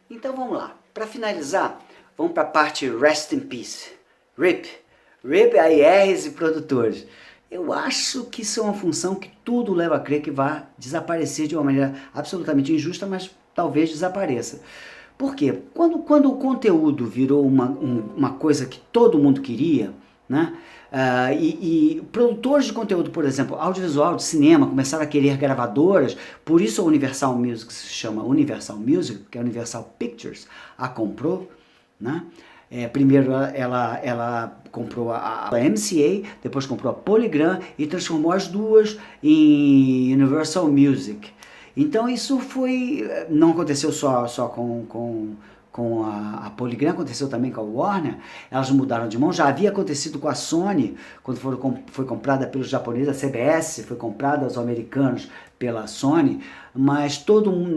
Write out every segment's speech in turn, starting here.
Então vamos lá. Para finalizar, vamos para a parte Rest in Peace. RIP. RIP, AIRs e produtores. Eu acho que isso é uma função que tudo leva a crer que vai desaparecer de uma maneira absolutamente injusta, mas talvez desapareça. Por quê? Quando o conteúdo virou uma coisa que todo mundo queria, né? E produtores de conteúdo, por exemplo, audiovisual, de cinema, começaram a querer gravadoras, por isso a Universal Music se chama Universal Music, porque a Universal Pictures a comprou, né? Primeiro ela comprou a MCA, depois comprou a Polygram e transformou as duas em Universal Music. Então isso não aconteceu só com a Polygram, aconteceu também com a Warner. Elas mudaram de mão, já havia acontecido com a Sony, quando foi comprada pelos japoneses, a CBS foi comprada aos americanos pela Sony, mas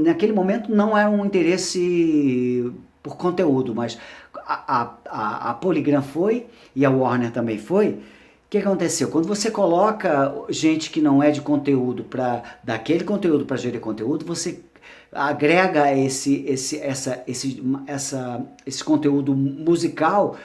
naquele momento não era um interesse por conteúdo, mas a Polygram foi e a Warner também foi. O que aconteceu? Quando você coloca gente que não é de conteúdo daquele conteúdo para gerir conteúdo, você agrega esse conteúdo musical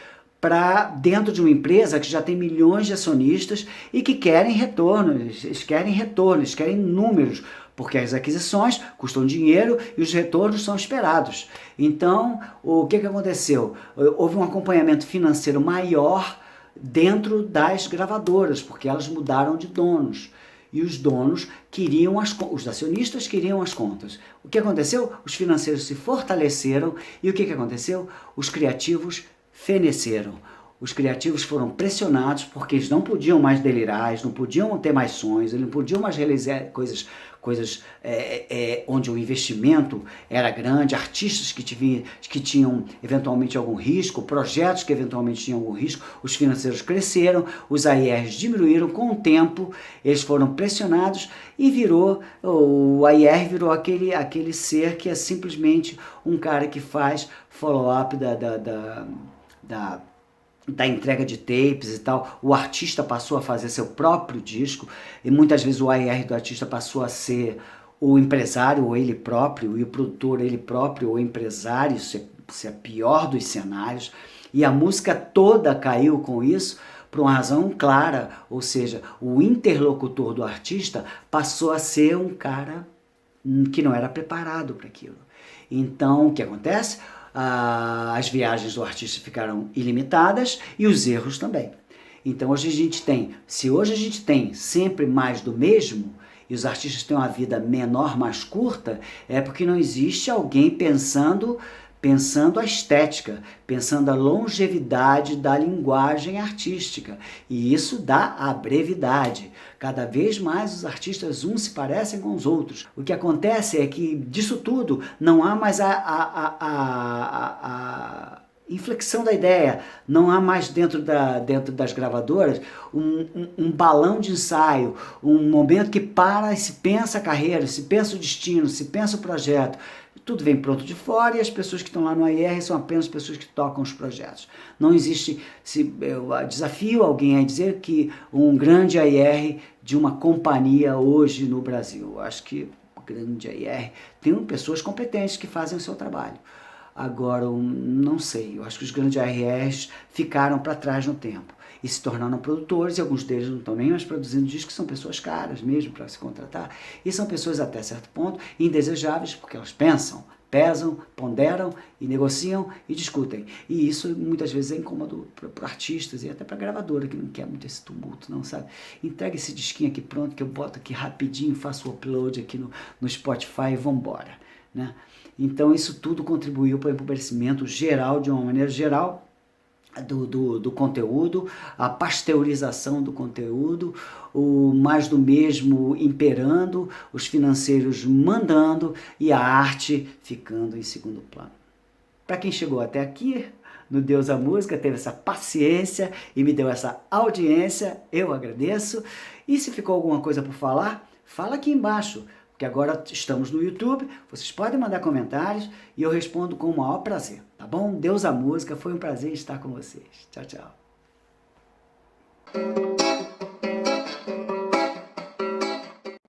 para dentro de uma empresa que já tem milhões de acionistas e que querem retorno, eles querem números, porque as aquisições custam dinheiro e os retornos são esperados. Então, o que aconteceu? Houve um acompanhamento financeiro maior dentro das gravadoras, porque elas mudaram de donos. E os donos queriam os acionistas queriam as contas. O que aconteceu? Os financeiros se fortaleceram e o que aconteceu? Os criativos feneceram. Os criativos foram pressionados porque eles não podiam mais delirar, eles não podiam ter mais sonhos, eles não podiam mais realizar coisas onde o investimento era grande, artistas que tinham eventualmente algum risco, projetos que eventualmente tinham algum risco, os financeiros cresceram, os AIRs diminuíram, com o tempo eles foram pressionados e o AIR virou aquele ser que é simplesmente um cara que faz follow-up da entrega de tapes e tal. O artista passou a fazer seu próprio disco e muitas vezes o AR do artista passou a ser o empresário ou ele próprio, e o produtor ele próprio ou empresário. Isso é pior dos cenários, e a música toda caiu com isso por uma razão clara, ou seja, o interlocutor do artista passou a ser um cara que não era preparado para aquilo. Então, o que acontece? As viagens do artista ficaram ilimitadas e os erros também. Então se hoje a gente tem sempre mais do mesmo e os artistas têm uma vida menor, mais curta, é porque não existe alguém pensando a estética, pensando a longevidade da linguagem artística. E isso dá a brevidade. Cada vez mais os artistas uns se parecem com os outros. O que acontece é que disso tudo não há mais a inflexão da ideia, não há mais dentro das gravadoras um balão de ensaio, um momento que para e se pensa a carreira, se pensa o destino, se pensa o projeto. Tudo vem pronto de fora e as pessoas que estão lá no AIR são apenas pessoas que tocam os projetos. Não existe, eu desafio alguém a dizer que um grande AIR de uma companhia hoje no Brasil. Eu acho que o grande AIR tem pessoas competentes que fazem o seu trabalho. Agora, não sei, eu acho que os grandes AIRs ficaram para trás no tempo e se tornaram produtores, e alguns deles não estão nem mais produzindo discos, são pessoas caras mesmo para se contratar, e são pessoas até certo ponto indesejáveis, porque elas pesam, ponderam e negociam e discutem. E isso muitas vezes é incômodo para artistas e até para gravadora, que não quer muito esse tumulto, não sabe? Entrega esse disquinho aqui pronto, que eu boto aqui rapidinho, faço o upload aqui no Spotify e vambora, né? Então isso tudo contribuiu para o empobrecimento geral, de uma maneira geral, do conteúdo, a pasteurização do conteúdo, o mais do mesmo imperando, os financeiros mandando e a arte ficando em segundo plano. Para quem chegou até aqui, no Deus a Música, teve essa paciência e me deu essa audiência, eu agradeço. E se ficou alguma coisa por falar, fala aqui embaixo, porque agora estamos no YouTube, vocês podem mandar comentários e eu respondo com o maior prazer, tá bom? Deus a Música, foi um prazer estar com vocês. Tchau, tchau.